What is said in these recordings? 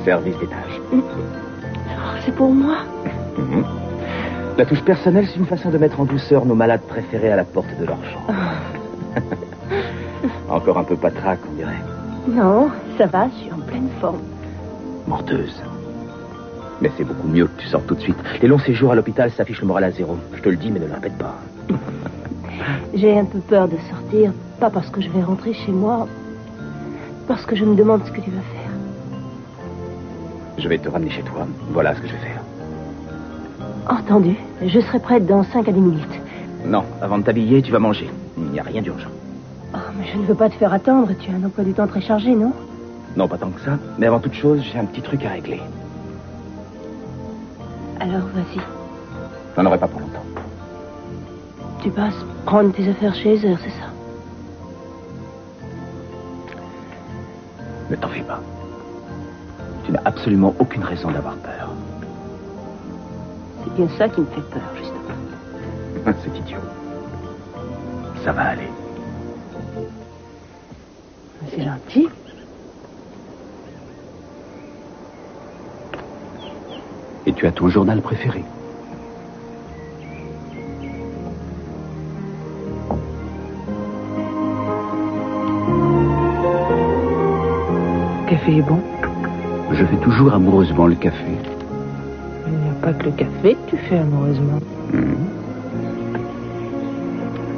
Service d'étage. C'est pour moi. La touche personnelle, c'est une façon de mettre en douceur nos malades préférés à la porte de leur chambre. Encore un peu patraque, on dirait. Non, ça va, je suis en pleine forme. Menteuse. Mais c'est beaucoup mieux que tu sortes tout de suite. Les longs séjours à l'hôpital s'affichent le moral à zéro. Je te le dis, mais ne le répète pas. J'ai un peu peur de sortir, pas parce que je vais rentrer chez moi, parce que je me demande ce que tu vas faire. Je vais te ramener chez toi. Voilà ce que je vais faire. Entendu. Je serai prête dans 5 à 10 minutes. Non, avant de t'habiller, tu vas manger. Il n'y a rien d'urgent. Oh, mais je ne veux pas te faire attendre. Tu as un emploi du temps très chargé, non? Non, pas tant que ça. Mais avant toute chose, j'ai un petit truc à régler. Alors, vas-y. J'en aurai pas pour longtemps. Tu passes prendre tes affaires chez Heather, c'est ça? Ne t'en fais pas. Tu n'as absolument aucune raison d'avoir peur. C'est bien ça qui me fait peur, justement. C'est idiot. Ça va aller. C'est gentil. Et tu as ton journal préféré. Le café est bon. Je fais toujours amoureusement le café. Il n'y a pas que le café que tu fais amoureusement.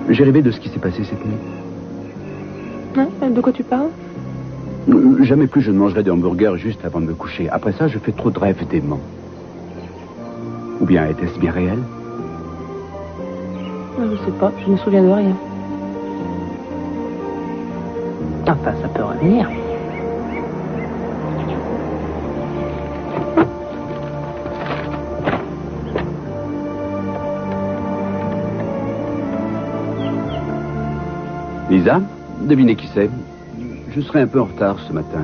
J'ai rêvé de ce qui s'est passé cette nuit. Hein? De quoi tu parles? Jamais plus je ne mangerai de hamburger juste avant de me coucher. Après ça, je fais trop de rêves déments. Ou bien était-ce bien réel? Je sais pas, je ne me souviens de rien. Enfin, ça peut revenir. Lisa, devinez qui c'est? Je serai un peu en retard ce matin.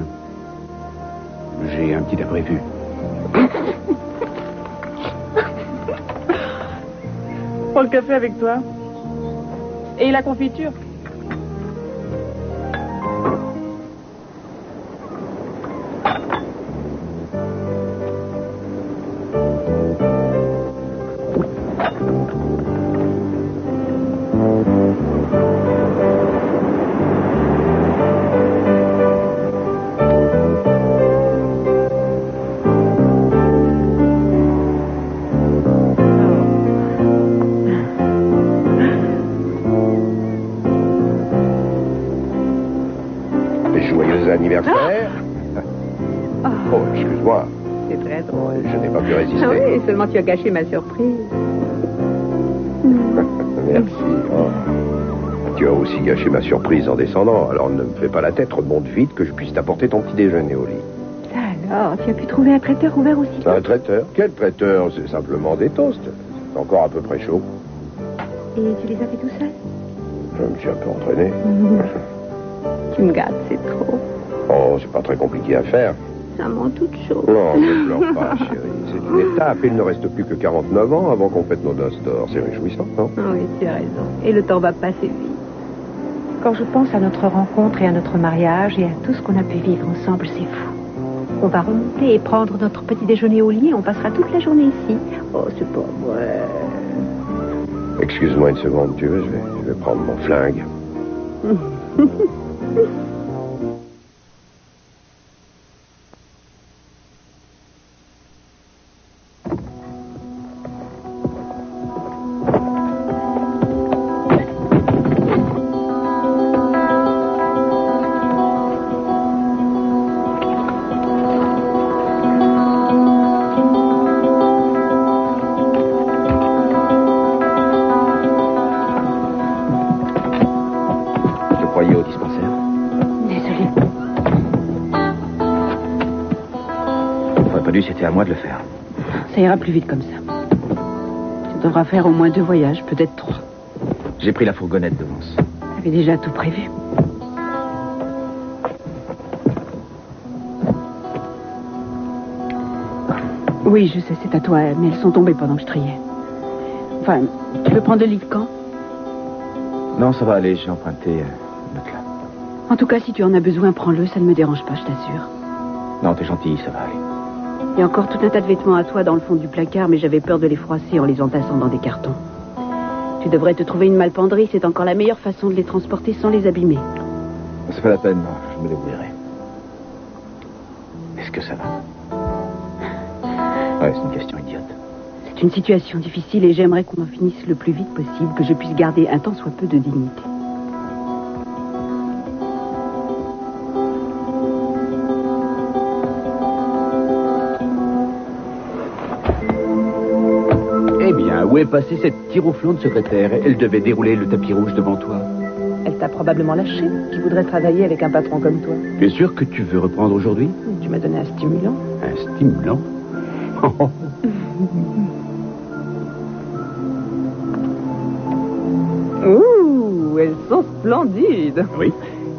J'ai un petit imprévu. Prends le café avec toi. Et la confiture. Anniversaire. Oh, excuse-moi. C'est très drôle. Je n'ai pas pu résister. Ah oui, seulement tu as gâché ma surprise. Merci. Oh. Tu as aussi gâché ma surprise en descendant, alors ne me fais pas la tête, remonte vite que je puisse t'apporter ton petit déjeuner au lit. Alors, tu as pu trouver un traiteur ouvert aussi? Un traiteur? Quel traiteur? C'est simplement des toasts. C'est encore à peu près chaud. Et tu les as fait tout seul? Je me suis un peu entraîné. Tu me gâtes, c'est trop. Oh, c'est pas très compliqué à faire. Ça m'en toute chose. Non, ne pleure pas, chérie. C'est une étape. Il ne reste plus que 49 ans avant qu'on fête nos noces d'or. C'est réjouissant, non? Oui, tu as raison. Et le temps va passer vite. Quand je pense à notre rencontre et à notre mariage et à tout ce qu'on a pu vivre ensemble, c'est fou. On va remonter et prendre notre petit déjeuner au lit et on passera toute la journée ici. Oh, c'est pas vrai. Excuse-moi une seconde, tu veux, je vais prendre mon flingue. Au dispensaire. Désolée. J'aurais pas dû, c'était à moi de le faire. Ça ira plus vite comme ça. Tu devras faire au moins 2 voyages, peut-être 3. J'ai pris la fourgonnette de Vance. T'avais déjà tout prévu. Oui, je sais, c'est à toi, mais elles sont tombées pendant que je triais. Enfin, tu veux prendre le lit de camp? Non, ça va aller, j'ai emprunté notre là. En tout cas, si tu en as besoin, prends-le, ça ne me dérange pas, je t'assure. Non, t'es gentil, ça va aller. Il y a encore tout un tas de vêtements à toi dans le fond du placard, mais j'avais peur de les froisser en les entassant dans des cartons. Tu devrais te trouver une malpenderie, c'est encore la meilleure façon de les transporter sans les abîmer. C'est pas la peine, je me débrouillerai. Est-ce que ça va? Ouais, c'est une question idiote. C'est une situation difficile et j'aimerais qu'on en finisse le plus vite possible, que je puisse garder un tant soit peu de dignité. Eh bien, où est passée cette tiroflante secrétaire? Elle devait dérouler le tapis rouge devant toi. Elle t'a probablement lâché. Qui voudrait travailler avec un patron comme toi? Tu es sûr que tu veux reprendre aujourd'hui? Tu m'as donné un stimulant. Un stimulant? Ouh, elles sont splendides. Oui.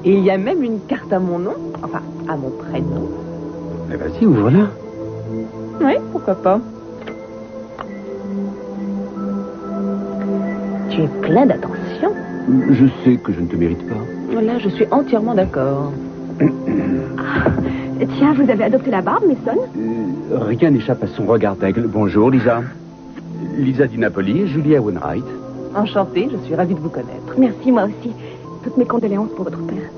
Et il y a même une carte à mon nom. Enfin, à mon prénom. Mais vas-y, ouvre-la. Oui, pourquoi pas. Tu es plein d'attention. Je sais que je ne te mérite pas. Là, je suis entièrement d'accord. Tiens, vous avez adopté la barbe, Mason? Rien n'échappe à son regard d'aigle. Bonjour, Lisa. Lisa Di Napoli et Julia Wainwright. Enchantée, je suis ravie de vous connaître. Merci, moi aussi. Toutes mes condoléances pour votre père.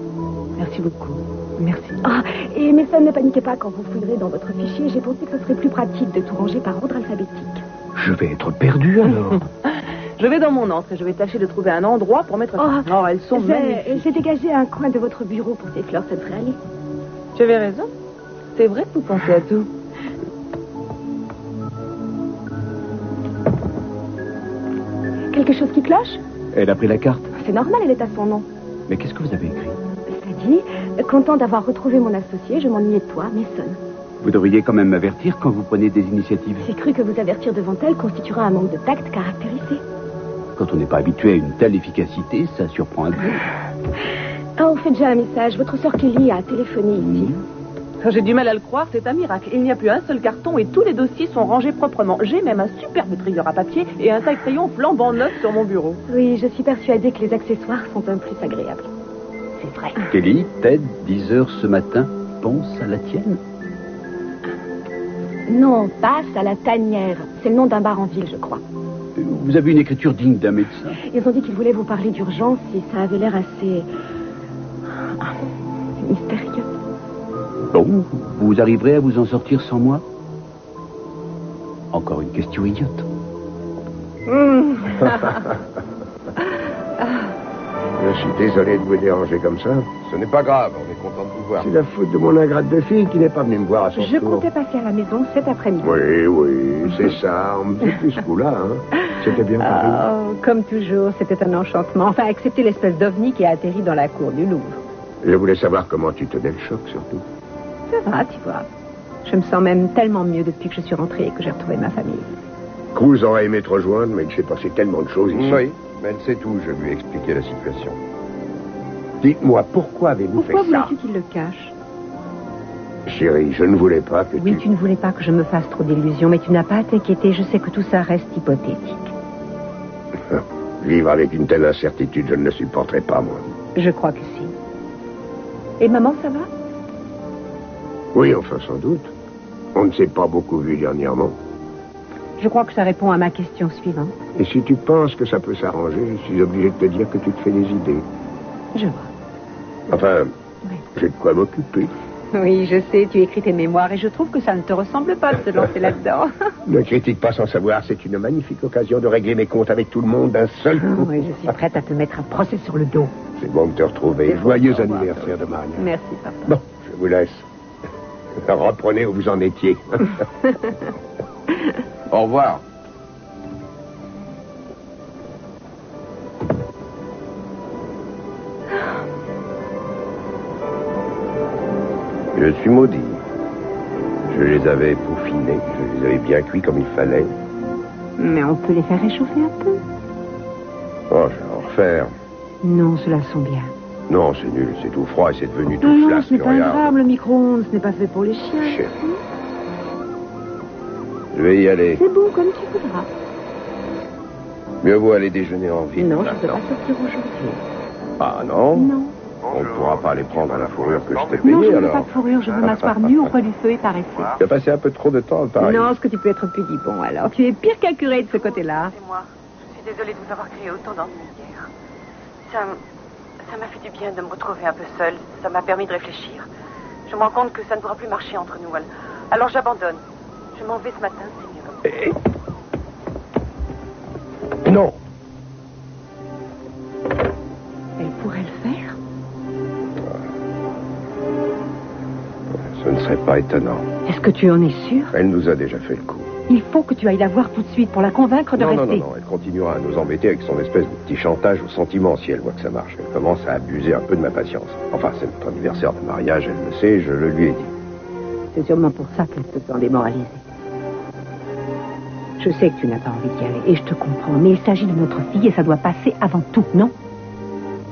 Merci beaucoup. Merci. Ah, et Mason, ne paniquez pas quand vous fouillerez dans votre fichier. J'ai pensé que ce serait plus pratique de tout ranger par ordre alphabétique. Je vais être perdu alors. Je vais dans mon antre et je vais tâcher de trouver un endroit pour mettre ça. Oh, elles sont magnifiques. J'ai dégagé un coin de votre bureau pour ces fleurs, ça devrait aller. Tu avais raison. C'est vrai que vous pensez à tout. Quelque chose qui cloche? Elle a pris la carte. C'est normal, elle est à son nom. Mais qu'est-ce que vous avez écrit? Ça dit, content d'avoir retrouvé mon associé, je m'ennuyais de toi, Mason. Vous devriez quand même m'avertir quand vous prenez des initiatives. J'ai cru que vous avertir devant elle constituera un manque de tact caractérisé. Quand on n'est pas habitué à une telle efficacité, ça surprend un peu. Ah, on fait déjà un message. Votre sœur Kelly a téléphoné ici. J'ai du mal à le croire, c'est un miracle. Il n'y a plus un seul carton et tous les dossiers sont rangés proprement. J'ai même un superbe trieur à papier et un taille-crayon flambant neuf sur mon bureau. Oui, je suis persuadée que les accessoires sont un plus agréable. C'est vrai. Kelly, Ted, 10 heures ce matin, pense à la tienne. Non, passe à la tanière. C'est le nom d'un bar en ville, je crois. Vous avez une écriture digne d'un médecin. Ils ont dit qu'ils voulaient vous parler d'urgence et ça avait l'air assez... mystérieux. Bon, vous arriverez à vous en sortir sans moi? Encore une question idiote. Je suis désolé de vous déranger comme ça. Ce n'est pas grave, on est content de vous voir. C'est la faute de mon ingrate de fille qui n'est pas venue me voir à son Je tour. comptais passer à la maison cet après-midi. Oui, c'est ça. On me fait plus ce coup-là, hein. C'était bien paru. Oh, comme toujours, c'était un enchantement. Enfin, excepté l'espèce d'ovni qui a atterri dans la cour du Louvre. Je voulais savoir comment tu tenais le choc, surtout. Ça va, tu vois. Je me sens même tellement mieux depuis que je suis rentrée et que j'ai retrouvé ma famille. Cruz aurait aimé te rejoindre, mais il s'est passé tellement de choses ici. Oui, mais elle sait tout, je lui ai expliqué la situation. Dites-moi, pourquoi avez-vous Pourquoi fait ça? voulais-tu qu'il le cache? Chérie, je ne voulais pas que Oui, tu ne voulais pas que je me fasse trop d'illusions, mais tu n'as pas à t'inquiéter. Je sais que tout ça reste hypothétique. Vivre avec une telle incertitude, je ne le supporterai pas, moi. Je crois que si. Et maman, ça va? Oui, enfin, sans doute. On ne s'est pas beaucoup vu dernièrement. Je crois que ça répond à ma question suivante. Et si tu penses que ça peut s'arranger, je suis obligé de te dire que tu te fais des idées. Je vois. Enfin, Oui. j'ai de quoi m'occuper. Oui, je sais, tu écris tes mémoires et je trouve que ça ne te ressemble pas de te lancer là-dedans. Ne critique pas sans savoir, c'est une magnifique occasion de régler mes comptes avec tout le monde d'un seul coup. Oui, je suis prête à te mettre un procès sur le dos. C'est bon de te retrouver. C'est bon, Joyeux au revoir. anniversaire de mariage. Merci, papa. Bon, je vous laisse. Reprenez où vous en étiez. Au revoir. Je suis maudit. Je les avais peaufinés, je les avais bien cuits comme il fallait. Mais on peut les faire réchauffer un peu. Oh, je vais en refaire. Non, cela sent bien. Non, c'est nul, c'est tout froid et c'est devenu tout Non, flasque. ce n'est pas regarde. grave, le micro-ondes, ce n'est pas fait pour les chiens. Chérie. Je vais y aller. C'est bon, comme tu voudras. Mieux vaut aller déjeuner en ville. Non, je ne peux maintenant. pas sortir aujourd'hui. Ah non? Non. On ne pourra pas aller prendre la fourrure que je t'ai Non, payée, je veux alors. pas de fourrure, je veux m'asseoir nu auprès du feu et t'arrêter. Tu as passé un peu trop de temps à Paris. Non, est-ce que tu peux être pédibon, alors? Tu es pire qu'un curé de ce côté-là. C'est moi. Je suis désolée de vous avoir créé autant d'ennuis hier. Ça m'a fait du bien de me retrouver un peu seule. Ça m'a permis de réfléchir. Je me rends compte que ça ne pourra plus marcher entre nous. Alors j'abandonne. Je m'en vais ce matin, c'est mieux comme ça. Non. Elle pourrait le faire. Ce ne serait pas étonnant. Est-ce que tu en es sûr? Elle nous a déjà fait le coup. Il faut que tu ailles la voir tout de suite pour la convaincre de rester. Non. Elle continuera à nous embêter avec son espèce de petit chantage au sentiment si elle voit que ça marche. Elle commence à abuser un peu de ma patience. Enfin, c'est notre anniversaire de mariage, elle le sait, je le lui ai dit. C'est sûrement pour ça qu'elle te sent démoralisée. Je sais que tu n'as pas envie d'y aller, et je te comprends, mais il s'agit de notre fille et ça doit passer avant tout, non?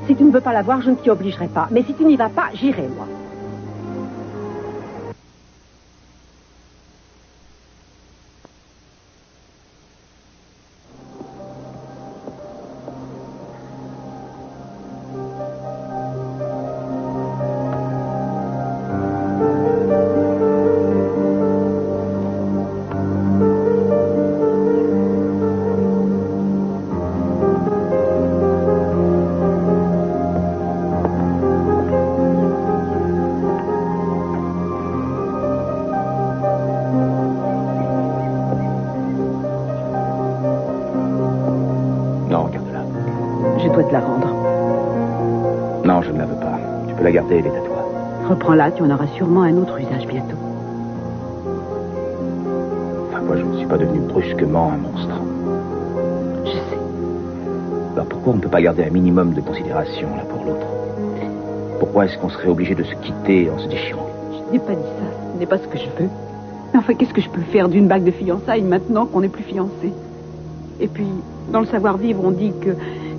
Si tu ne veux pas la voir, je ne t'y obligerai pas. Mais si tu n'y vas pas, j'irai, moi. La garder, elle est à toi. Reprends-la, tu en auras sûrement un autre usage bientôt. Enfin, moi, je ne suis pas devenu brusquement un monstre. Je sais. Alors pourquoi on ne peut pas garder un minimum de considération l'un pour l'autre? Pourquoi est-ce qu'on serait obligé de se quitter en se déchirant? Je n'ai pas dit ça, ce n'est pas ce que je veux. Mais enfin, qu'est-ce que je peux faire d'une bague de fiançailles maintenant qu'on n'est plus fiancés? Et puis, dans le savoir-vivre, on dit que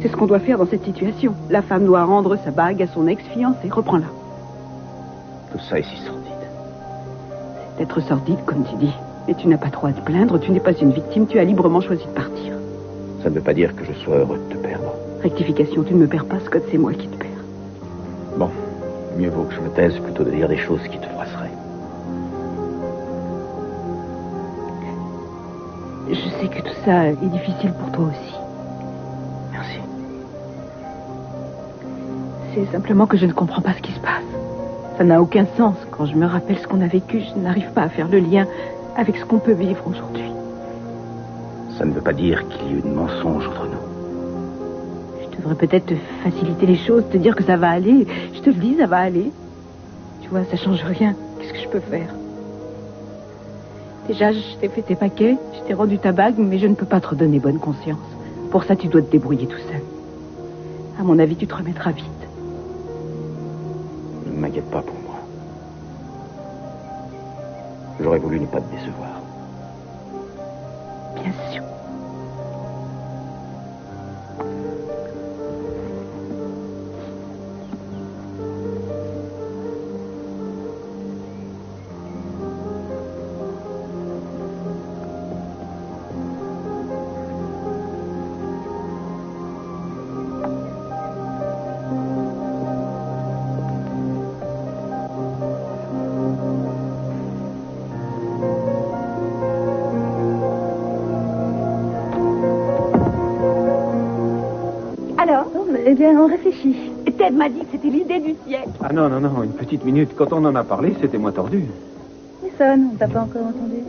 c'est ce qu'on doit faire dans cette situation. La femme doit rendre sa bague à son ex-fiancé. Reprends-la. Tout ça est si sordide. C'est être sordide, comme tu dis. Et tu n'as pas trop à te plaindre. Tu n'es pas une victime. Tu as librement choisi de partir. Ça ne veut pas dire que je sois heureux de te perdre. Rectification, tu ne me perds pas, Scott. C'est moi qui te perds. Bon, mieux vaut que je me taise plutôt de dire des choses qui te froisseraient. Je sais que tout ça est difficile pour toi aussi. Merci. C'est simplement que je ne comprends pas ce qui se passe. Ça n'a aucun sens. Quand je me rappelle ce qu'on a vécu, je n'arrive pas à faire le lien avec ce qu'on peut vivre aujourd'hui. Ça ne veut pas dire qu'il y ait eu de mensonge entre nous. Je devrais peut-être te faciliter les choses, te dire que ça va aller. Je te le dis, ça va aller. Tu vois, ça change rien. Qu'est-ce que je peux faire? Déjà, je t'ai fait tes paquets, je t'ai rendu ta bague, mais je ne peux pas te redonner bonne conscience. Pour ça, tu dois te débrouiller tout seul. À mon avis, tu te remettras vite. Ne m'inquiète pas pour moi. J'aurais voulu ne pas te décevoir. Bien sûr. Eh bien, on réfléchit. Ted m'a dit que c'était l'idée du siècle. Ah non, une petite minute. Quand on en a parlé, c'était moins tordu. Mason, on t'a pas encore entendu.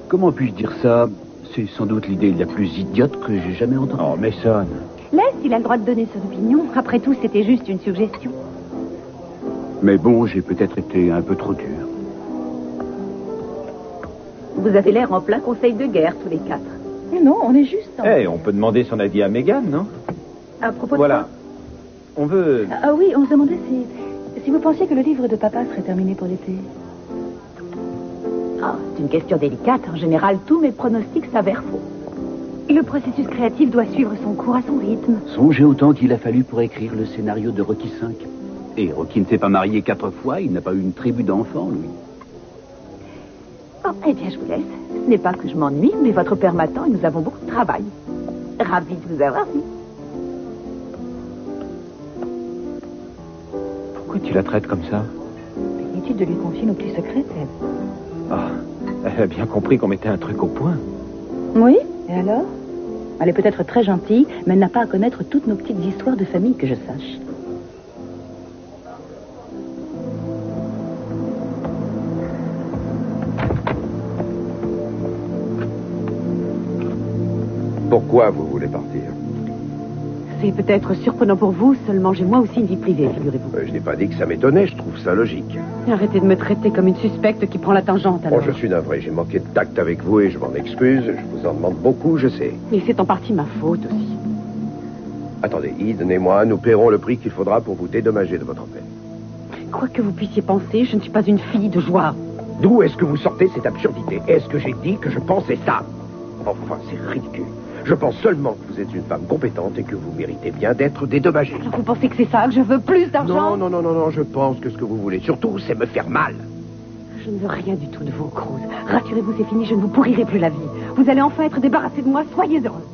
Comment puis-je dire ça? C'est sans doute l'idée la plus idiote que j'ai jamais entendue. Oh, Mason. Laisse, il a le droit de donner son opinion. Après tout, c'était juste une suggestion. Mais bon, j'ai peut-être été un peu trop dur. Vous avez l'air en plein conseil de guerre, tous les quatre. Mais non, on est juste. Eh, on peut demander son avis à Meghan, non? À propos de Voilà. On veut... Ah oui, on se demandait si vous pensiez que le livre de papa serait terminé pour l'été. Ah, c'est une question délicate. En général, tous mes pronostics s'avèrent faux. Le processus créatif doit suivre son cours à son rythme. Songez au temps qu'il a fallu pour écrire le scénario de Rocky V. Et Rocky ne s'est pas marié 4 fois, il n'a pas eu une tribu d'enfants, lui. Bon, eh bien, je vous laisse. Ce n'est pas que je m'ennuie, mais votre père m'attend et nous avons beaucoup de travail. Ravi de vous avoir vu. Pourquoi tu la traites comme ça? Inutile de lui confier nos petits secrets, Ted. Ah, elle a bien compris qu'on mettait un truc au point. Oui, et alors? Elle est peut-être très gentille, mais elle n'a pas à connaître toutes nos petites histoires de famille que je sache. Pourquoi vous voulez partir? C'est peut-être surprenant pour vous, seulement j'ai moi aussi une vie privée, figurez-vous. Je n'ai pas dit que ça m'étonnait, je trouve ça logique. Arrêtez de me traiter comme une suspecte qui prend la tangente, alors. Bon, je suis navré, j'ai manqué de tact avec vous et je m'en excuse. Je vous en demande beaucoup, je sais. Mais c'est en partie ma faute aussi. Attendez, Eden et moi, nous paierons le prix qu'il faudra pour vous dédommager de votre peine. Quoi que vous puissiez penser, je ne suis pas une fille de joie. D'où est-ce que vous sortez cette absurdité? Est-ce que j'ai dit que je pensais ça? Enfin, c'est ridicule. Je pense seulement que vous êtes une femme compétente et que vous méritez bien d'être dédommagée. Alors vous pensez que c'est ça, que je veux plus d'argent? Non, je pense que ce que vous voulez surtout, c'est me faire mal. Je ne veux rien du tout de vous, Cruz. Rassurez-vous, c'est fini, je ne vous pourrirai plus la vie. Vous allez enfin être débarrassé de moi, soyez heureux.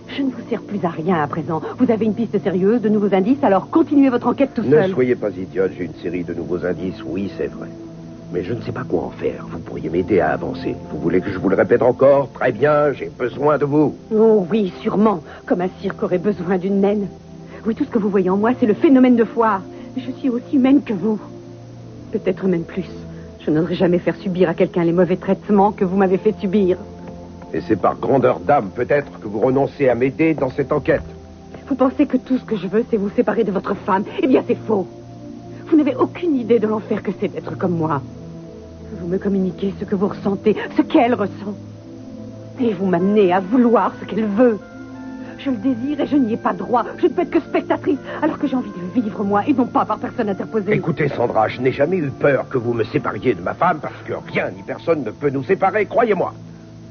Je ne vous sers plus à rien à présent. Vous avez une piste sérieuse, de nouveaux indices, alors continuez votre enquête tout seul. Ne soyez pas idiote, j'ai une série de nouveaux indices, oui, c'est vrai. Mais je ne sais pas quoi en faire. Vous pourriez m'aider à avancer. Vous voulez que je vous le répète encore? Très bien, j'ai besoin de vous. Oh oui, sûrement. Comme un cirque aurait besoin d'une naine. Oui, tout ce que vous voyez en moi, c'est le phénomène de foire. Je suis aussi humaine que vous. Peut-être même plus. Je n'oserais jamais faire subir à quelqu'un les mauvais traitements que vous m'avez fait subir. Et c'est par grandeur d'âme, peut-être, que vous renoncez à m'aider dans cette enquête. Vous pensez que tout ce que je veux, c'est vous séparer de votre femme? Eh bien, c'est faux. Vous n'avez aucune idée de l'enfer que c'est d'être comme moi. Vous me communiquez ce que vous ressentez, ce qu'elle ressent. Et vous m'amenez à vouloir ce qu'elle veut. Je le désire et je n'y ai pas droit. Je ne peux être que spectatrice, alors que j'ai envie de le vivre, moi, et non pas par personne interposée. Écoutez, Sandra, je n'ai jamais eu peur que vous me sépariez de ma femme, parce que rien ni personne ne peut nous séparer, croyez-moi.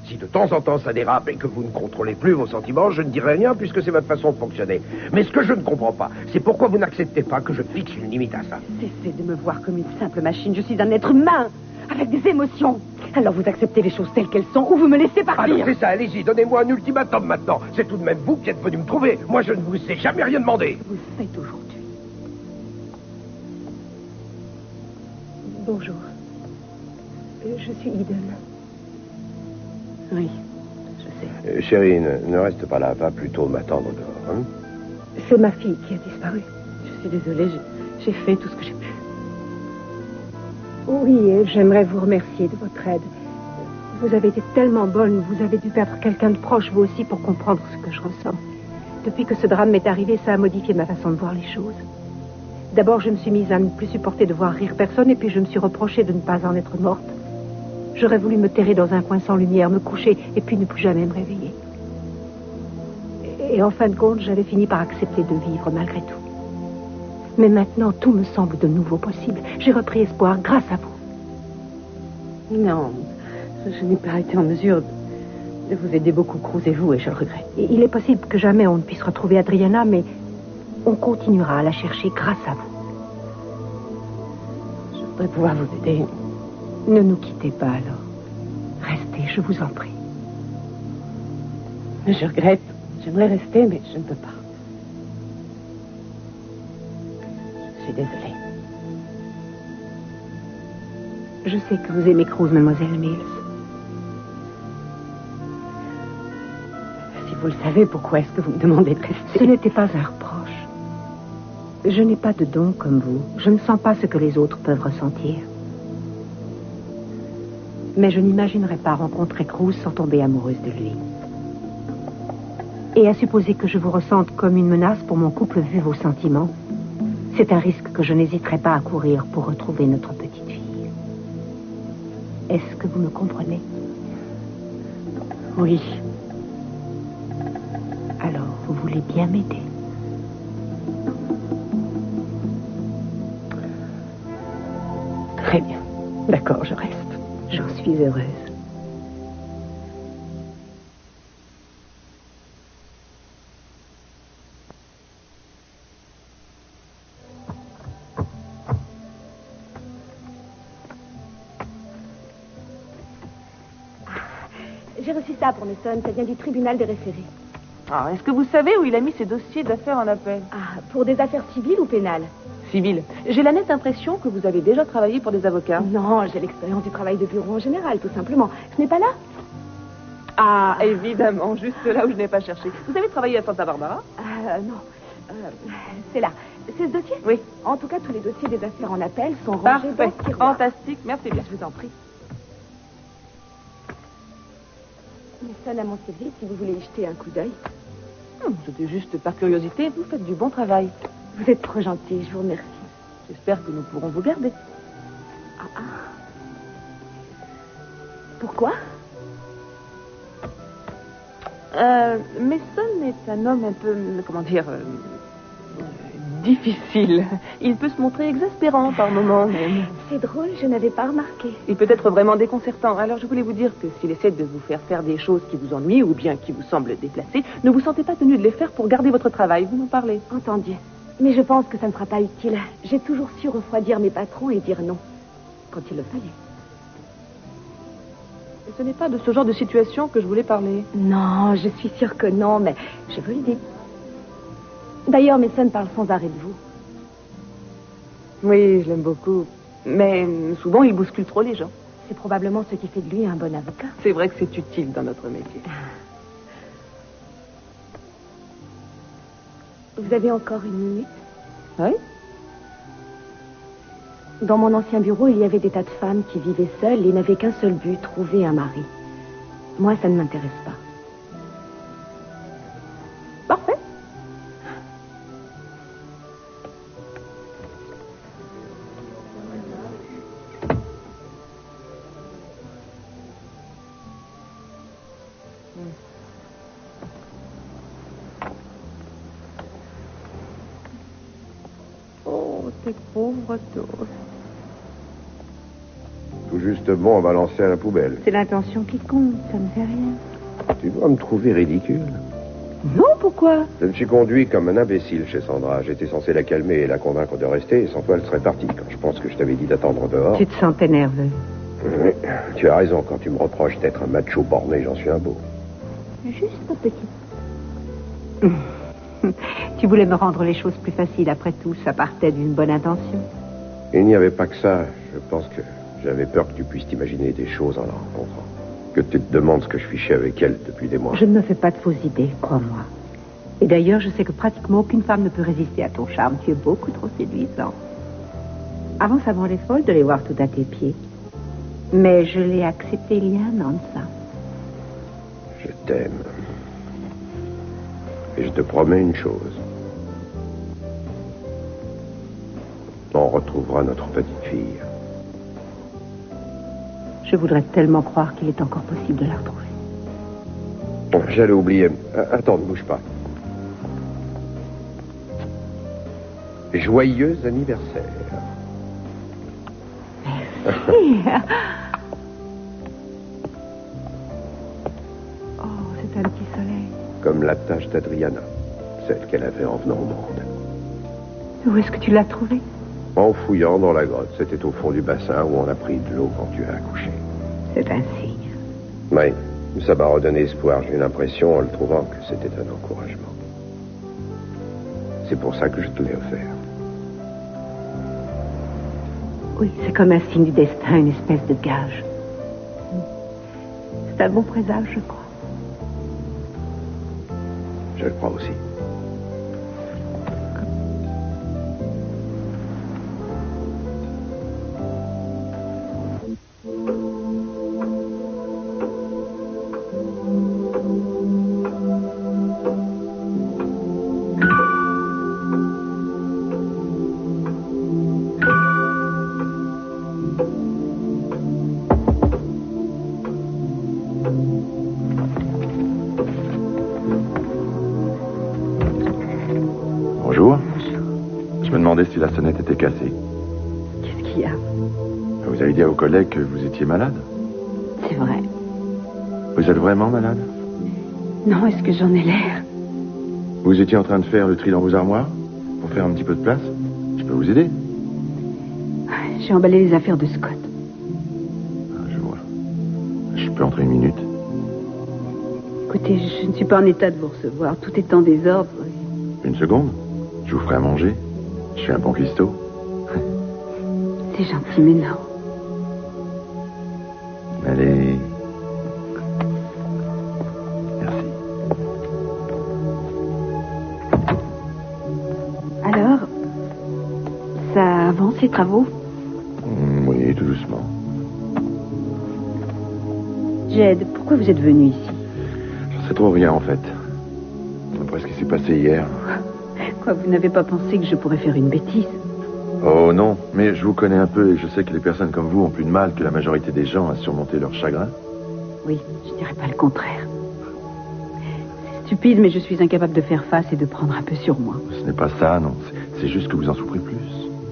Si de temps en temps ça dérape et que vous ne contrôlez plus vos sentiments, je ne dirai rien puisque c'est votre façon de fonctionner. Mais ce que je ne comprends pas, c'est pourquoi vous n'acceptez pas que je fixe une limite à ça. Cessez de me voir comme une simple machine. Je suis un être humain, avec des émotions. Alors vous acceptez les choses telles qu'elles sont ou vous me laissez partir. Alors c'est ça, allez-y, donnez-moi un ultimatum maintenant. C'est tout de même vous qui êtes venu me trouver. Moi, je ne vous ai jamais rien demandé. Vous le faites aujourd'hui. Bonjour. Je suis Eden. Oui, je sais. Chérie, ne reste pas là, va plutôt m'attendre dehors. Hein? C'est ma fille qui a disparu. Je suis désolée, j'ai fait tout ce que j'ai pu. Oui, et j'aimerais vous remercier de votre aide. Vous avez été tellement bonne, vous avez dû perdre quelqu'un de proche, vous aussi, pour comprendre ce que je ressens. Depuis que ce drame m'est arrivé, ça a modifié ma façon de voir les choses. D'abord, je me suis mise à ne plus supporter de voir rire personne, et puis je me suis reproché de ne pas en être morte. J'aurais voulu me terrer dans un coin sans lumière, me coucher, et puis ne plus jamais me réveiller. Et en fin de compte, j'avais fini par accepter de vivre malgré tout. Mais maintenant, tout me semble de nouveau possible. J'ai repris espoir grâce à vous. Non, je n'ai pas été en mesure de vous aider beaucoup, Cruz, et vous, et je le regrette. Et il est possible que jamais on ne puisse retrouver Adriana, mais on continuera à la chercher grâce à vous. Je voudrais pouvoir vous aider. Ne nous quittez pas alors. Restez, je vous en prie. Je regrette. J'aimerais rester, mais je ne peux pas. Je suis désolée. Je sais que vous aimez Cruz, mademoiselle Mills. Si vous le savez, pourquoi est-ce que vous me demandez de rester? Ce n'était pas un reproche. Je n'ai pas de don comme vous. Je ne sens pas ce que les autres peuvent ressentir. Mais je n'imaginerais pas rencontrer Cruz sans tomber amoureuse de lui. Et à supposer que je vous ressente comme une menace pour mon couple vu vos sentiments, c'est un risque que je n'hésiterai pas à courir pour retrouver notre petite fille. Est-ce que vous me comprenez? Oui. Alors, vous voulez bien m'aider? Très bien. D'accord, je reste. J'en suis heureuse. J'ai reçu ça pour Nesson, ça vient du tribunal des référés. Ah, est-ce que vous savez où il a mis ses dossiers d'affaires en appel? Ah, pour des affaires civiles ou pénales? civil. J'ai la nette impression que vous avez déjà travaillé pour des avocats. Non, j'ai l'expérience du travail de bureau en général, tout simplement. Ce n'est pas là? Ah, évidemment, juste là où je n'ai pas cherché. Vous avez travaillé à Santa Barbara? Non. C'est là. C'est ce dossier? Oui. En tout cas, tous les dossiers des affaires en appel sont rangés Parfait, dans ce tiroir. fantastique, merci bien. Je vous en prie. Mason à mon CV, si vous voulez y jeter un coup d'œil. C'était juste par curiosité, vous faites du bon travail. Vous êtes trop gentil, je vous remercie. J'espère que nous pourrons vous garder. Pourquoi? Mason est un homme un peu, comment dire, difficile. Il peut se montrer exaspérant par moments même. C'est drôle, je n'avais pas remarqué. Il peut être vraiment déconcertant. Alors je voulais vous dire que s'il essaie de vous faire faire des choses qui vous ennuient ou bien qui vous semblent déplacées, ne vous sentez pas tenu de les faire pour garder votre travail. Vous m'en parlez. Entendu. Mais je pense que ça ne sera pas utile. J'ai toujours su refroidir mes patrons et dire non, quand il le fallait. Et ce n'est pas de ce genre de situation que je voulais parler. Non, je suis sûre que non, mais je vous le dis. D'ailleurs, Mason parle sans arrêt de vous. Oui, je l'aime beaucoup. Mais souvent, il bouscule trop les gens. C'est probablement ce qui fait de lui un bon avocat. C'est vrai que c'est utile dans notre métier. Vous avez encore une minute? Oui? Dans mon ancien bureau, il y avait des tas de femmes qui vivaient seules et n'avaient qu'un seul but, trouver un mari. Moi, ça ne m'intéresse pas. Parfait. Oh, tes pauvres dos. Tout juste bon à balancer à la poubelle. C'est l'intention qui compte, ça ne fait rien. Tu dois me trouver ridicule. Non, pourquoi? Je me suis conduit comme un imbécile chez Sandra. J'étais censé la calmer et la convaincre de rester, et sans toi, elle serait partie. Quand je pense que je t'avais dit d'attendre dehors. Tu te sentais nerveux. Oui, tu as raison. Quand tu me reproches d'être un macho borné, j'en suis un beau. Juste un petit. Tu voulais me rendre les choses plus faciles. Après tout, ça partait d'une bonne intention. Il n'y avait pas que ça. Je pense que j'avais peur que tu puisses t'imaginer des choses en la rencontrant. Que tu te demandes ce que je fichais avec elle depuis des mois. Je ne me fais pas de fausses idées, crois-moi. Et d'ailleurs, je sais que pratiquement aucune femme ne peut résister à ton charme. Tu es beaucoup trop séduisant. Avant, ça me rendait folle de les voir tout à tes pieds. Mais je l'ai accepté il y a un an de ça. Je t'aime. Et je te promets une chose. On retrouvera notre petite fille. Je voudrais tellement croire qu'il est encore possible de la retrouver. Bon, j'allais oublier. Attends, ne bouge pas. Joyeux anniversaire. Oh, c'est un petit soleil. Comme la tache d'Adriana, celle qu'elle avait en venant au monde. Où est-ce que tu l'as trouvée? En fouillant dans la grotte. C'était au fond du bassin où on a pris de l'eau quand tu as accouché. C'est un signe. Oui, ça m'a redonné espoir. J'ai eu l'impression, en le trouvant, que c'était un encouragement. C'est pour ça que je te l'ai offert. Oui, c'est comme un signe du destin, une espèce de gage. C'est un bon présage, je crois. Je le crois aussi. Bonjour. Je me demandais si la sonnette était cassée. Qu'est-ce qu'il y a? Vous avez dit à vos collègues que vous étiez malade? C'est vrai. Vous êtes vraiment malade? Non, est-ce que j'en ai l'air? Vous étiez en train de faire le tri dans vos armoires pour faire un petit peu de place? Je peux vous aider? J'ai emballé les affaires de Scott. Ah, je vois. Je peux entrer une minute? Écoutez, je ne suis pas en état de vous recevoir. Tout est en désordre. Une seconde? Je vous ferai à manger. Je suis un bon cuistot. C'est gentil, mais non. Allez. Merci. Alors, ça avance les travaux? Oui, tout doucement. Jed, pourquoi vous êtes venu ici? Je sais trop rien, en fait. Après ce qui s'est passé hier. Quoi, vous n'avez pas pensé que je pourrais faire une bêtise? Oh non, mais je vous connais un peu et je sais que les personnes comme vous ont plus de mal que la majorité des gens à surmonter leur chagrin. Oui, je dirais pas le contraire. C'est stupide, mais je suis incapable de faire face et de prendre un peu sur moi. Ce n'est pas ça, non. C'est juste que vous en souffrez plus.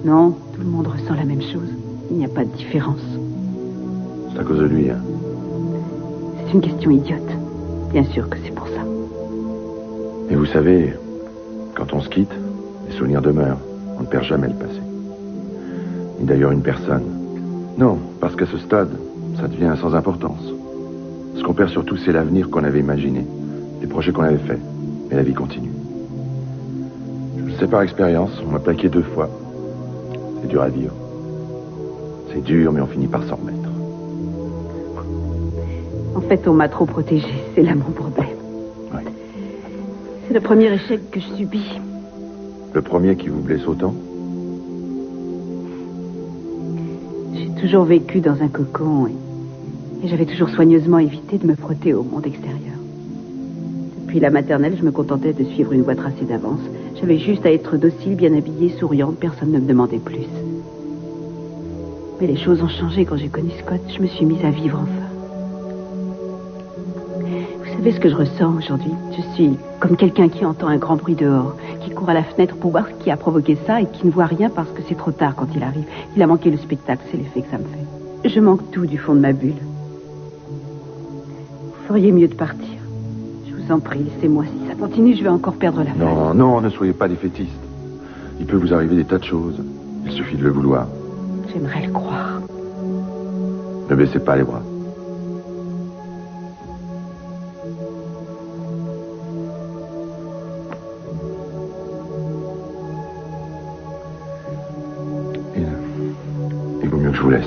Non, tout le monde ressent la même chose. Il n'y a pas de différence. C'est à cause de lui, hein. C'est une question idiote. Bien sûr que c'est pour ça. Et vous savez, quand on se quitte, les souvenirs demeurent. On ne perd jamais le passé. Ni d'ailleurs une personne. Non, parce qu'à ce stade, ça devient sans importance. Ce qu'on perd surtout, c'est l'avenir qu'on avait imaginé, les projets qu'on avait faits. Mais la vie continue. Je le sais par expérience, on m'a plaqué 2 fois. C'est dur à vivre. C'est dur, mais on finit par s'en remettre. En fait, on m'a trop protégée. C'est là mon problème. Oui. C'est le premier échec que je subis. Le premier qui vous blesse autant? J'ai toujours vécu dans un cocon et j'avais toujours soigneusement évité de me frotter au monde extérieur. Depuis la maternelle, je me contentais de suivre une voie tracée d'avance. J'avais juste à être docile, bien habillée, souriante. Personne ne me demandait plus. Mais les choses ont changé quand j'ai connu Scott. Je me suis mise à vivre enfin. Vous savez ce que je ressens aujourd'hui? Je suis comme quelqu'un qui entend un grand bruit dehors, qui court à la fenêtre pour voir ce qui a provoqué ça et qui ne voit rien parce que c'est trop tard quand il arrive. Il a manqué le spectacle, c'est l'effet que ça me fait. Je manque tout du fond de ma bulle. Vous feriez mieux de partir. Je vous en prie, laissez-moi. Si ça continue, je vais encore perdre la face. Non, non, ne soyez pas défaitiste. Il peut vous arriver des tas de choses. Il suffit de le vouloir. J'aimerais le croire. Ne baissez pas les bras. Il vaut mieux que je vous laisse.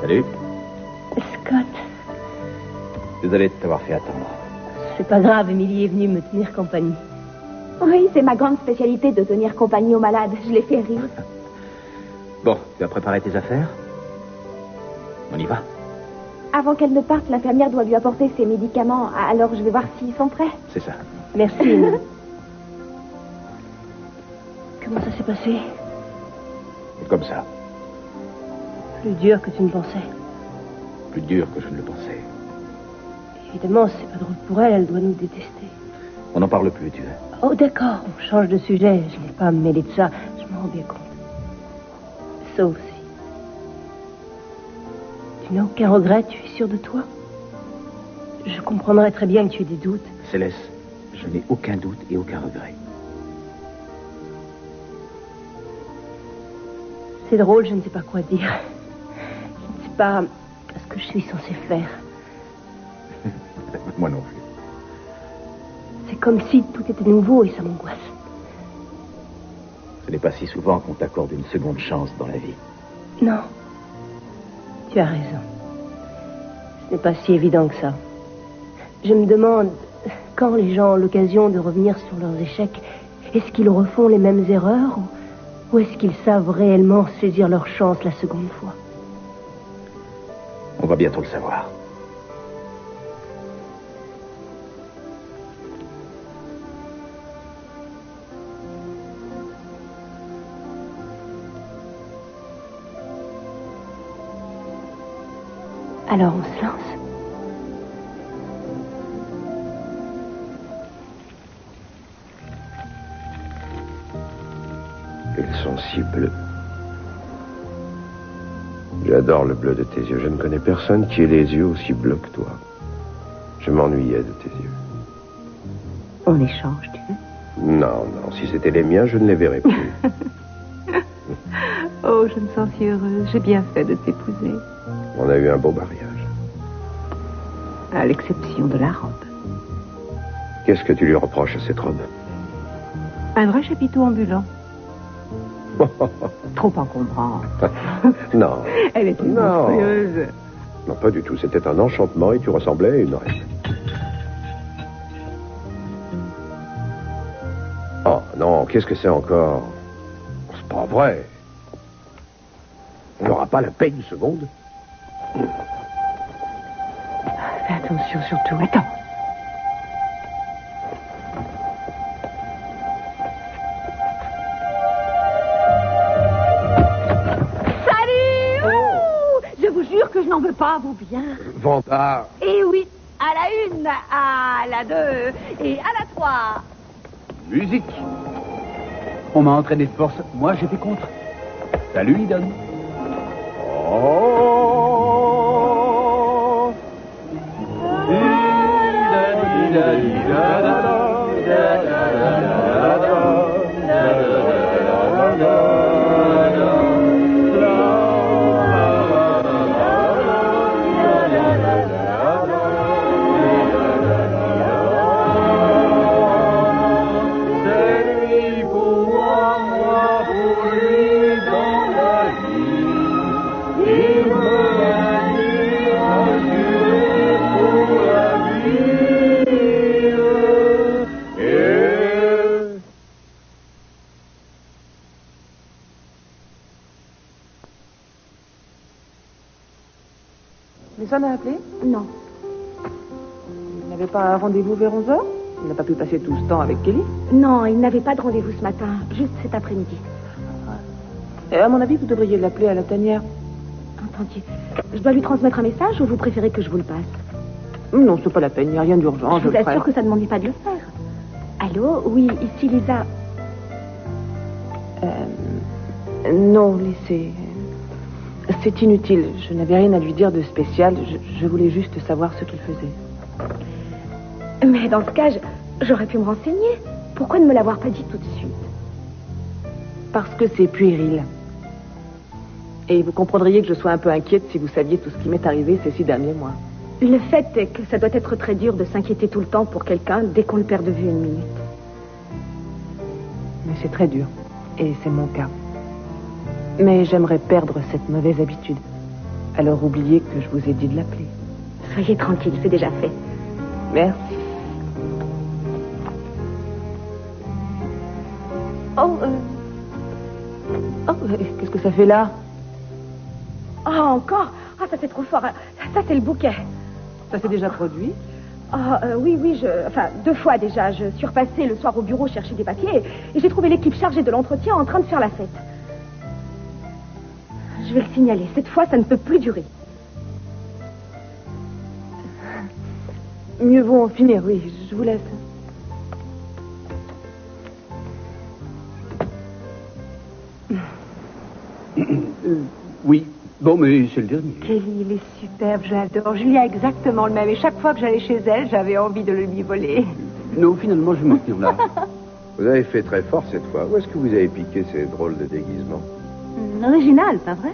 Salut. Scott, Désolé de t'avoir fait attendre. c'est pas grave, Émilie est venue me tenir compagnie. Oui, c'est ma grande spécialité de tenir compagnie aux malades. Je les fais rire. Bon, tu as préparé tes affaires? On y va? Avant qu'elle ne parte, l'infirmière doit lui apporter ses médicaments. Alors je vais voir s'ils sont prêts. C'est ça. Merci, Émilie. Comment ça s'est passé? Comme ça. Plus dur que tu ne pensais. Plus dur que je ne le pensais. Évidemment, c'est pas drôle pour elle, elle doit nous détester. On n'en parle plus, tu veux. Oh, d'accord, on change de sujet. Je n'ai pas à me mêler de ça. Je m'en rends bien compte. Ça aussi. Tu n'as aucun regret, tu es sûr de toi? Je comprendrais très bien que tu aies des doutes. Céleste, je n'ai aucun doute et aucun regret. C'est drôle, je ne sais pas quoi dire. Je ne sais pas ce que je suis censée faire. Moi non plus. C'est comme si tout était nouveau et ça m'angoisse. Ce n'est pas si souvent qu'on t'accorde une seconde chance dans la vie. Non. Tu as raison. Ce n'est pas si évident que ça. Je me demande, quand les gens ont l'occasion de revenir sur leurs échecs, est-ce qu'ils refont les mêmes erreurs ou est-ce qu'ils savent réellement saisir leur chance la seconde fois? On va bientôt le savoir. Alors on se lance. Ils sont si bleus. J'adore le bleu de tes yeux. Je ne connais personne qui ait les yeux aussi bleus que toi. Je m'ennuyais de tes yeux. On échange, tu veux? Non, non. Si c'était les miens, je ne les verrais plus. Oh, je me sens si heureuse. J'ai bien fait de t'épouser. On a eu un beau mariage. À l'exception de la robe. Qu'est-ce que tu lui reproches à cette robe? Un vrai chapiteau ambulant. Trop encombrant. Non. Elle était Non. monstrueuse. Non, pas du tout. C'était un enchantement et tu ressemblais à une reine. Oh, non, qu'est-ce que c'est encore? C'est pas vrai. On n'aura pas la paix une seconde. Fais attention surtout. Attends. Salut! Ouh, je vous jure que je n'en veux pas à vos biens. Vanda. Et oui, à la 1, à la 2 et à la 3. Musique. On m'a entraîné de force. Moi, j'étais contre. Salut, Idon. Oh. Mason a appelé? Non. Il n'avait pas un rendez-vous vers 11h? Il n'a pas pu passer tout ce temps avec Kelly? Non, il n'avait pas de rendez-vous ce matin, juste cet après-midi. Et à mon avis, vous devriez l'appeler à la tanière. Entendu. Je dois lui transmettre un message ou vous préférez que je vous le passe? Non, c'est pas la peine, il n'y a rien d'urgent, Je vous le ferai. assure que ça ne m'ennuie pas de le faire. Allô? Oui, ici Lisa. Non, laissez. C'est inutile. Je n'avais rien à lui dire de spécial. Je voulais juste savoir ce qu'il faisait. Mais dans ce cas, j'aurais pu me renseigner. Pourquoi ne me l'avoir pas dit tout de suite? Parce que c'est puéril. Et vous comprendriez que je sois un peu inquiète si vous saviez tout ce qui m'est arrivé ces 6 derniers mois. Le fait est que ça doit être très dur de s'inquiéter tout le temps pour quelqu'un dès qu'on le perd de vue une minute. Mais c'est très dur. Et c'est mon cas. Mais j'aimerais perdre cette mauvaise habitude. Alors oubliez que je vous ai dit de l'appeler. Soyez tranquille, c'est déjà fait. Merci. Qu'est-ce que ça fait là? Oh, encore? Ah, ça c'est trop fort. Ça c'est le bouquet. Ça s'est déjà produit? Oui, 2 fois déjà. Je suis repassée le soir au bureau chercher des papiers et j'ai trouvé l'équipe chargée de l'entretien en train de faire la fête. Je vais le signaler. Cette fois, ça ne peut plus durer. Mieux vaut en finir, oui. Je vous laisse. Oui. Bon, mais c'est le dernier. Kelly, il est superbe, je l'adore. Julia exactement le même. Et chaque fois que j'allais chez elle, j'avais envie de le lui voler. Non, finalement, je vais m'en tenir là. Vous avez fait très fort cette fois. Où est-ce que vous avez piqué ces drôles de déguisements? Original, pas vrai?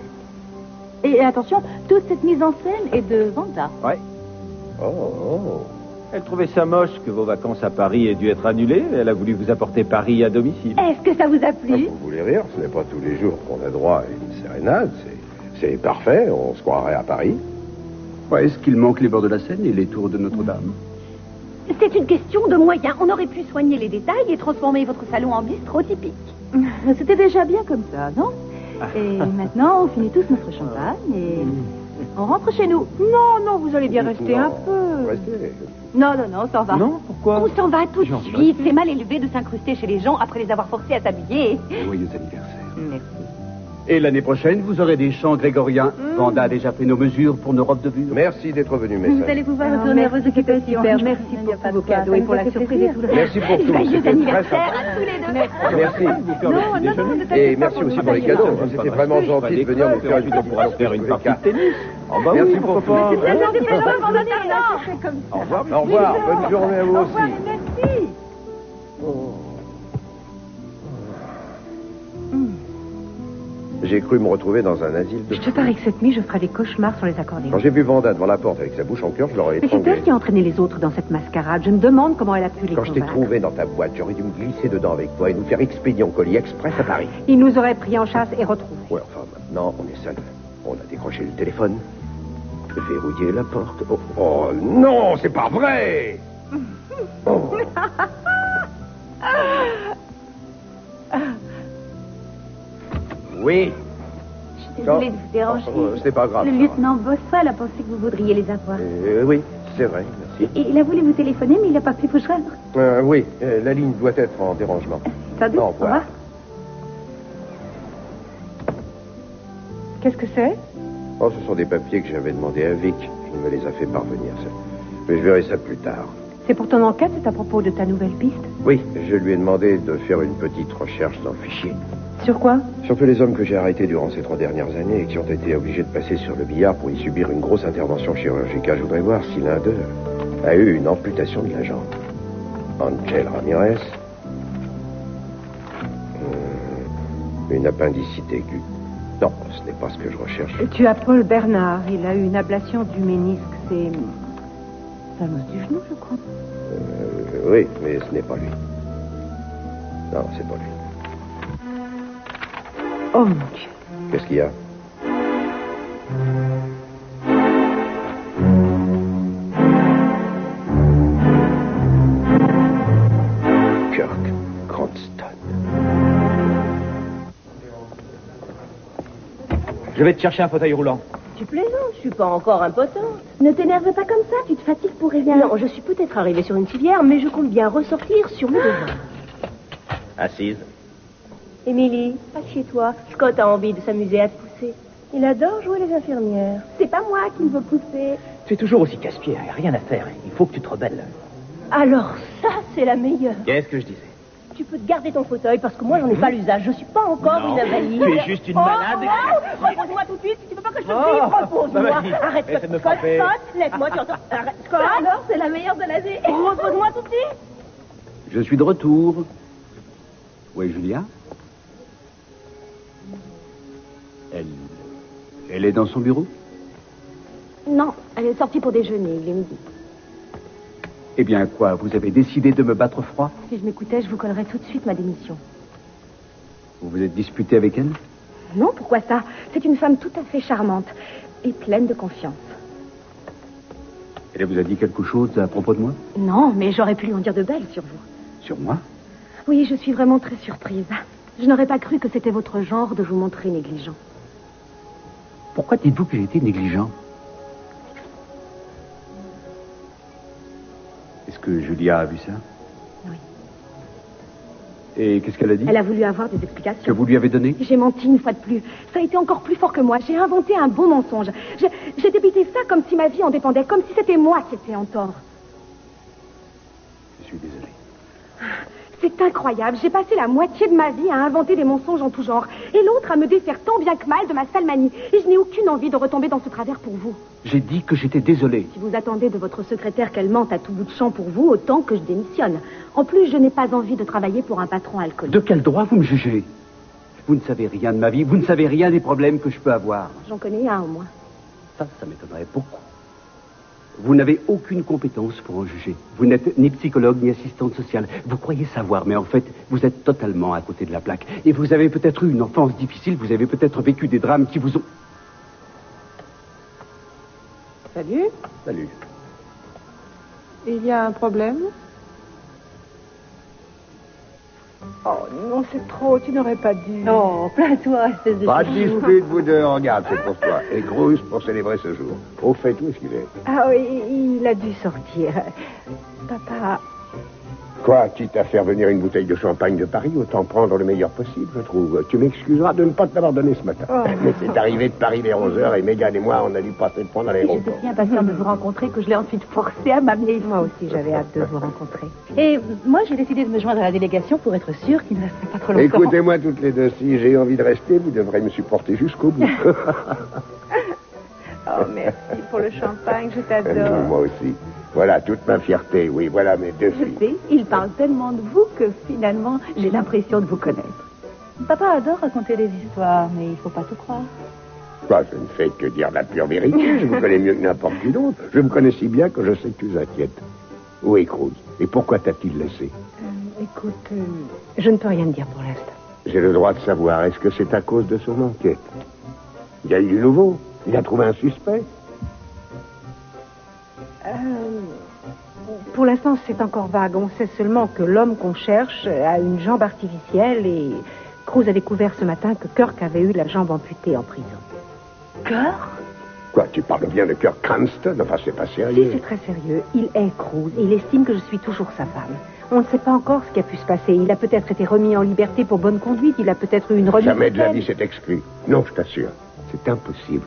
Et attention, toute cette mise en scène est de Vanda. Ouais. Oh. Elle trouvait ça moche que vos vacances à Paris aient dû être annulées. Elle a voulu vous apporter Paris à domicile. Est-ce que ça vous a plu? Vous voulez rire? Ce n'est pas tous les jours qu'on a droit à une sérénade. C'est parfait. On se croirait à Paris. Ouais, est-ce qu'il manque les bords de la Seine et les tours de Notre-Dame? C'est une question de moyens. On aurait pu soigner les détails et transformer votre salon en bistrot typique. C'était déjà bien comme ça, non? Et maintenant, on finit tous notre champagne et on rentre chez nous. Non, vous allez bien rester un peu. Restez. Non, on s'en va. Non, pourquoi? On s'en va tout de J'en suite. C'est mal élevé de s'incruster chez les gens après les avoir forcés à s'habiller. Joyeux anniversaire. Merci. Et l'année prochaine, vous aurez des chants grégoriens. Vanda a déjà pris nos mesures pour nos robes de bure. Merci d'être venu, Messin. Vous allez pouvoir retourner à vos occupations. Super, merci pour tous vos cadeaux et pour la surprise et tout le reste. Merci pour tout. Joyeux C'était très anniversaire sympa. à tous les deux. Merci. Et merci aussi pour les cadeaux. C'était vraiment gentil de venir nous faire une On pourra se faire une partie de tennis. Oh, bah merci, pourquoi pas. Au revoir. Au revoir. Bonne journée à vous aussi. Merci. J'ai cru me retrouver dans un asile de... Je te parie que cette nuit, je ferai des cauchemars sur les accordéons. Quand j'ai vu Vanda devant la porte avec sa bouche en cœur, je l'aurais Mais c'est étranglée. elle qui a entraîné les autres dans cette mascarade. Je me demande comment elle a pu les Quand je t'ai convaincre. trouvé dans ta boîte, j'aurais dû me glisser dedans avec toi et nous faire expédier en colis express à Paris. Il nous aurait pris en chasse et retrouvés. Ouais, enfin, maintenant, on est seul. On a décroché le téléphone, verrouillé la porte. Oh non, c'est pas vrai. Oh. Oui. Désolée de vous déranger. C'est pas grave. Le lieutenant Boswell a pensé que vous voudriez les avoir. Oui, c'est vrai, merci. Et il a voulu vous téléphoner, mais il n'a pas pu vous joindre. Oui, la ligne doit être en dérangement. Attendez, Au revoir. Qu'est-ce que c'est? Oh, ce sont des papiers que j'avais demandé à Vic. Il me les a fait parvenir. Mais je verrai ça plus tard. C'est pour ton enquête, c'est à propos de ta nouvelle piste? Oui, je lui ai demandé de faire une petite recherche dans le fichier. Sur quoi? Sur tous les hommes que j'ai arrêtés durant ces 3 dernières années et qui ont été obligés de passer sur le billard pour y subir une grosse intervention chirurgicale. Je voudrais voir si l'un d'eux a eu une amputation de la jambe. Angel Ramirez. Une appendicite aiguë. Non, ce n'est pas ce que je recherche. Tu as Paul Bernard. Il a eu une ablation du ménisque. C'est la l'os du genou, je crois. Oui, mais ce n'est pas lui. Non, c'est pas lui. Oh mon Dieu. Qu'est-ce qu'il y a? Kirk Cranston. Je vais te chercher un fauteuil roulant. Tu plaisantes, je suis pas encore impotente. Ne t'énerve pas comme ça, tu te fatigues pour rien. Non, je suis peut-être arrivée sur une civière, mais je compte bien ressortir sur mes devoirs. Assise. Émilie, assieds-toi. Scott a envie de s'amuser à te pousser. Il adore jouer les infirmières. C'est pas moi qui me veux pousser. Tu es toujours aussi casse-pied, rien à faire. Il faut que tu te rebelles. Alors ça, c'est la meilleure. Qu'est-ce que je disais? Tu peux te garder ton fauteuil parce que moi, j'en ai pas l'usage. Je suis pas encore Non, une invalide. tu es juste une malade. Repose-moi tout de suite. Si tu veux pas que je te crie, repose-moi. bah, vas-y. Arrête, Essaie de me Scott, frapper. Scott, laisse-moi, tu entends. Arrête, Scott. Alors, c'est la meilleure de l'année. Repose-moi tout de suite. Je suis de retour. Où est Julia? Elle est dans son bureau? Non, elle est sortie pour déjeuner, il est midi. Eh bien, quoi, vous avez décidé de me battre froid? Si je m'écoutais, je vous collerais tout de suite ma démission. Vous vous êtes disputé avec elle? Non, pourquoi ça? C'est une femme tout à fait charmante et pleine de confiance. Elle vous a dit quelque chose à propos de moi? Non, mais j'aurais pu lui en dire de belles sur vous. Sur moi? Oui, je suis vraiment très surprise. Je n'aurais pas cru que c'était votre genre de vous montrer négligent. Pourquoi dites-vous que j'ai été négligent? Est-ce que Julia a vu ça? Oui. Et qu'est-ce qu'elle a dit? Elle a voulu avoir des explications. Que vous lui avez donné? J'ai menti une fois de plus. Ça a été encore plus fort que moi. J'ai inventé un beau mensonge. J'ai débité ça comme si ma vie en dépendait, comme si c'était moi qui étais en tort. Je suis désolé. C'est incroyable. J'ai passé la moitié de ma vie à inventer des mensonges en tout genre. Et l'autre à me défaire tant bien que mal de ma sale manie. Et je n'ai aucune envie de retomber dans ce travers pour vous. J'ai dit que j'étais désolé. Si vous attendez de votre secrétaire qu'elle mente à tout bout de champ pour vous, autant que je démissionne. En plus, je n'ai pas envie de travailler pour un patron alcoolique. De quel droit vous me jugez? Vous ne savez rien de ma vie, vous ne savez rien des problèmes que je peux avoir. J'en connais un au moins. Ça m'étonnerait beaucoup. Vous n'avez aucune compétence pour en juger. Vous n'êtes ni psychologue ni assistante sociale. Vous croyez savoir, mais en fait, vous êtes totalement à côté de la plaque. Et vous avez peut-être eu une enfance difficile, vous avez peut-être vécu des drames qui vous ont... Salut. Salut. Il y a un problème? Oh non, c'est trop, tu n'aurais pas dû. Oh, plains-toi, espèce de... Pas de dispute, vous deux. Regarde, c'est pour toi. Et Grosse pour célébrer ce jour. Au fait, où est-ce qu'il est? Ah oui, il a dû sortir. Papa, Quoi, quitte à faire venir une bouteille de champagne de Paris, autant prendre le meilleur possible, je trouve. Tu m'excuseras de ne pas te l'avoir donné ce matin. Oh. Mais c'est arrivé de Paris vers 11h et Mégane et moi, on a dû passer le point dans l'aéroport. j'étais si impatiente de vous rencontrer que je l'ai ensuite forcé à m'amener. Moi aussi, j'avais hâte de vous rencontrer. Et moi, j'ai décidé de me joindre à la délégation pour être sûre qu'il ne resterait pas trop longtemps. Écoutez-moi toutes les deux, si j'ai envie de rester, vous devrez me supporter jusqu'au bout. Oh, merci pour le champagne, je t'adore. Moi aussi. Voilà toute ma fierté, oui, voilà mes deux Je filles. sais, il parle tellement de vous que finalement, j'ai l'impression de vous connaître. Papa adore raconter des histoires, mais il faut pas tout croire. Bah, je ne fais que dire la pure vérité. Je vous connais mieux que n'importe qui d'autre. Je me connais si bien que je sais que tu es inquiète. Où est Cruz? Et pourquoi t'a-t-il laissé? Écoute, je ne peux rien te dire pour l'instant. J'ai le droit de savoir. Est-ce que c'est à cause de son enquête? Il y a eu du nouveau? Il a trouvé un suspect? Pour l'instant, c'est encore vague. On sait seulement que l'homme qu'on cherche a une jambe artificielle et Cruz a découvert ce matin que Kirk avait eu la jambe amputée en prison. Kirk? Quoi, tu parles bien de Kirk Cranston? Enfin, c'est pas Si, sérieux. c'est très sérieux. Il est Cruz et il estime que je suis toujours sa femme. On ne sait pas encore ce qui a pu se passer. Il a peut-être été remis en liberté pour bonne conduite. Il a peut-être eu une remise. Jamais de la vie c'est exclu. Non, je t'assure. C'est impossible.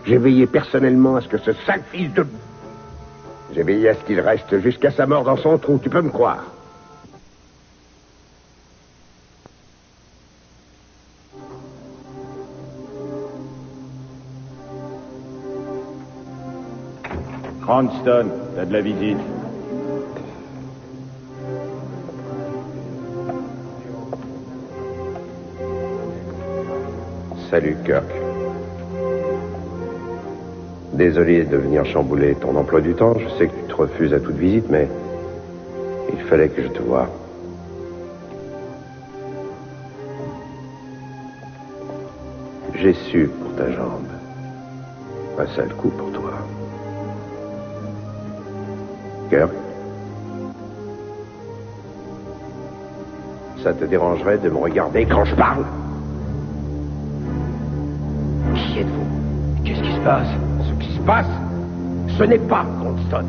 J'ai veillé personnellement à ce que ce sale fils de... J'ai veillé à ce qu'il reste jusqu'à sa mort dans son trou. Tu peux me croire. Cranston, t'as de la visite. Salut, Kirk. Désolé de venir chambouler ton emploi du temps. Je sais que tu te refuses à toute visite, mais il fallait que je te voie. J'ai su pour ta jambe. Un sale coup pour toi. Kirk, ça te dérangerait de me regarder quand je parle? Qui êtes-vous? Qu'est-ce qui se passe? Ce qui se passe, ce n'est pas Cranston.